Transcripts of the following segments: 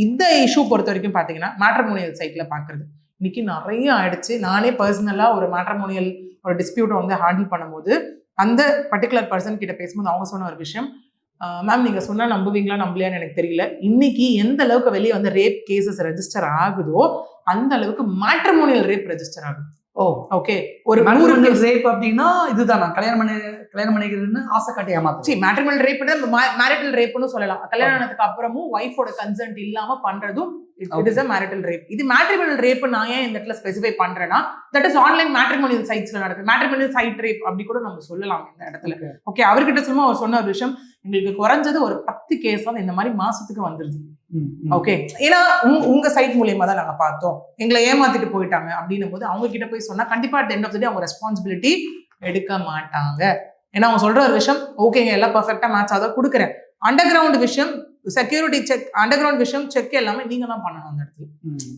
இந்த இஷ்யூ பொறுத்த வரைக்கும் பாத்தீங்கன்னா மேட்ரிமோனியல் சைட்ல பாக்குறது இன்னைக்கு நிறைய ஆயிடுச்சு. நானே பர்சனலா ஒரு மேட்ரிமோனியல் ஒரு டிஸ்பியூட்டை வந்து ஹேண்டில் பண்ணும்போது அந்த பர்டிகுலர் பர்சன் கிட்ட பேசும்போது அவங்க சொன்ன ஒரு விஷயம், மேம் நீங்க சொன்னா நம்புவீங்களா நம்பலையான்னு எனக்கு தெரியல, இன்னைக்கு எந்த அளவுக்கு வெளியே வந்து ரேப் கேசஸ் ரெஜிஸ்டர் ஆகுதோ அந்த அளவுக்கு மேட்ரிமோனியல் ரேப் ரெஜிஸ்டர் ஆகுது. ஓகே, ஒரு மேட்ரிமோனியல் ரேப் அப்படின்னா இதுதானா, கல்யாணம் பண்ணிக்கிறதுன்னு ஆசை காட்டி ஏமாத்து. மேட்ரிமோனியல் ரேப் மேரிட்டல் ரேப்னு சொல்லலாம். கல்யாணம் ஆனதுக்கு அப்புறமும் ஒய்ஃபோட கன்சென்ட் இல்லாம பண்றதும் it is a marital rape. இது மேட்ரிமோனியல் ரேப் நான் ஏன் இந்த இடத்துல ஸ்பெசிஃபை பண்றேன்னா, தட் இஸ் ஆன்லைன் மேட்ரிமோனியல் சைட்ஸ்ல நடக்குது. மேட்ரிமோனியல் சைட் ரேப் அப்படி கூட நம்ம சொல்லலாம் இந்த இடத்துல. ஓகே, அவர்கிட்ட சொல்லுமா அவர் சொன்ன ஒரு விஷயம், எங்களுக்கு குறைஞ்சது ஒரு 10 கேஸ் வந்து இந்த மாதிரி மாசத்துக்கு வந்துருது. ஓகே, ஏன்னா உங்க சைட் மூலியமா தான் நாங்க பார்த்தோம், எங்களை ஏமாத்திட்டு போயிட்டாங்க அப்படின்னும் போது அவங்க கிட்ட போய் சொன்னா கண்டிப்பா அட் எண்ட் ஆஃப் தி டே அவங்க ரெஸ்பான்சிபிலிட்டி எடுக்க மாட்டாங்க. ஏன்னா அவங்க சொல்ற ஒரு விஷயம், ஓகேங்க எல்லாம் பர்ஃபெக்டா மேட்ச் ஆதா கொடுக்குறேன், அண்டர் கிரவுண்ட் விஷயம் செக்யூரிட்டி செக், அண்டர் கிரவுண்ட் விஷயம் செக் எல்லாமே நீங்க தான் பண்ணணும். அந்த இடத்துல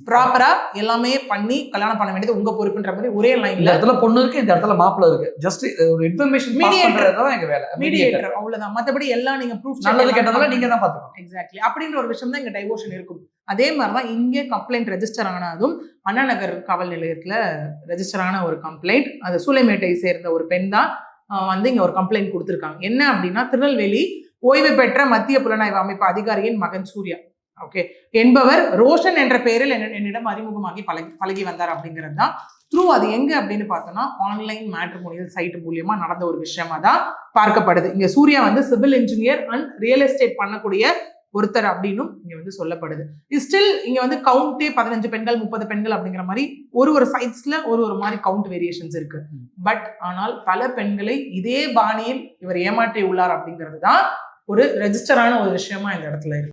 ப்ராப்பரா எல்லாமே பண்ணி கல்யாணம் பண்ண வேண்டியது உங்க பொறுப்புன்ற மாதிரி ஒரே லைன்ல. இந்த இடத்துல பொண்ணு இருக்கு, இந்த இடத்துல மாப்பிள்ளை இருக்கு, ஜஸ்ட் ஒரு இன்ஃபர்மேஷன் மீடியேட்டர் தான் எங்க வேலை, மீடியேட்டர் அவ்வளவுதான். மத்தபடி எல்லாம் நீங்க ப்ரூஃப் நல்லது கேட்டதால நீங்க தான் பாத்துக்கணும். எக்ஸாக்ட்லி, அப்படின்ற ஒரு விஷயம் தான் இங்க டைவோர்ஷன் இருக்கும். அதே மாதிரிதான் இங்கே கம்ப்ளைண்ட் ரெஜிஸ்டர் ஆனதும் அண்ணா நகர் காவல் நிலையத்துல ரெஜிஸ்டர் ஆன ஒரு கம்ப்ளைண்ட், அது சூளைமேட்டை சேர்ந்த ஒரு பெண் தான் வந்து இங்க ஒரு கம்ப்ளைண்ட் கொடுத்திருக்காங்க. என்ன அப்படின்னா, திருநெல்வேலி ஓய்வு பெற்ற மத்திய புலனாய்வு அமைப்பு அதிகாரியின் மகன் சூர்யா ஓகே என்பவர் ரோஷன் என்ற பெயரில் என்னிடம் அறிமுகமாகி பழகி வந்தார் அப்படிங்கிறது தான் த்ரூ. அது எங்க அப்படின்னு பார்த்தோம்னா ஆன்லைன் மேட்ரிமோனியல் சைட் மூலியமா நடந்த ஒரு விஷயமா தான் பார்க்கப்படுது. இங்க சூர்யா வந்து civil engineer and real estate பண்ணக்கூடிய ஒருத்தர் அப்படின்னும் இங்க வந்து சொல்லப்படுது. ஸ்டில் இங்க வந்து கவுண்டே 15 பெண்கள் 30 பெண்கள் அப்படிங்கிற மாதிரி ஒரு சைட்ஸ்ல ஒரு மாதிரி கவுண்ட் வேரியேஷன்ஸ் இருக்கு. பட் ஆனால் பல பெண்களை இதே பாணியில் இவர் ஏமாற்றி உள்ளார் அப்படிங்கிறது தான் ஒரு ரெஜிஸ்டரான ஒரு விஷயமா இந்த இடத்துல இருக்கு.